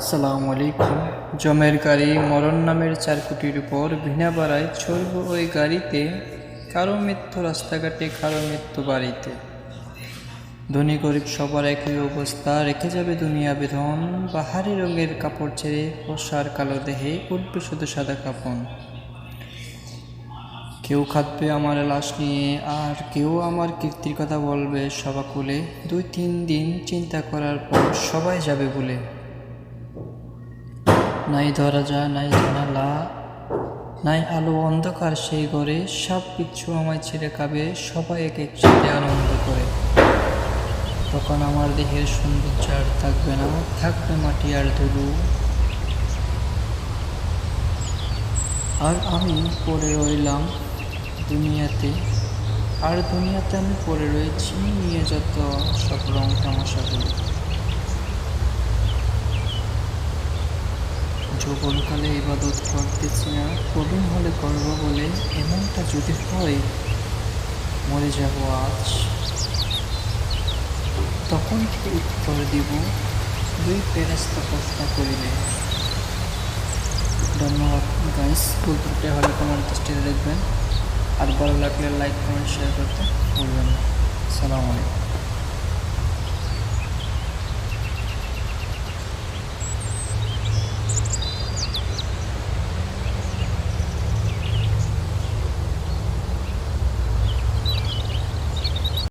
সালামু আলাইকুম। জমের গাড়ি মরণ নামের 4 কোটির উপর ভিনা বাড়ায় চলব ওই গাড়িতে, কারো মৃত্যু রাস্তাঘাটে, কারো মৃত্যু বাড়িতে। ধনী গরিব সবার একই অবস্থা, রেখে যাবে দুনিয়া বেদন। বাহারি রঙের কাপড় ছেড়ে পোষার কালো দেহে উঠবে শুধু সাদা কাপন। কেউ খাটবে আমার লাশ নিয়ে, আর কেউ আমার কীর্তির কথা বলবে সবাকুলে। 2-3 দিন চিন্তা করার পর সবাই যাবে ভুলে। নাই দরজা, নাই জানালা, নাই আলো, অন্ধকার সেই ঘরে। সব কিছু আমায় ছেড়ে খাবে, সবাই এক একসাথে আনন্দ করে। তখন আমার দেহের সৌন্দর্য আর থাকবে না, থাকবে মাটি আর ধুলো। আর আমি পড়ে রইলাম দুনিয়াতে, আর দুনিয়াতে আমি পড়ে রয়েছি নিয়ে যত সব রং তামাশাগুলো। যৌবনকালে ইবাদত করতেছি না, প্রবীণ হলে করব বলে। এমনটা যদি হয় মরে যাব আজ, তখন কি উত্তর দিব 2 ফেরেশতা প্রশ্ন করিলে। ধন্যবাদ গাইস। ভুল হলে কমেন্ট দৃষ্টিতে দেখবেন, আর ভালো লাগলে লাইক কমেন্ট শেয়ার করতে ভুলবেন না। আসসালামু আলাইকুম।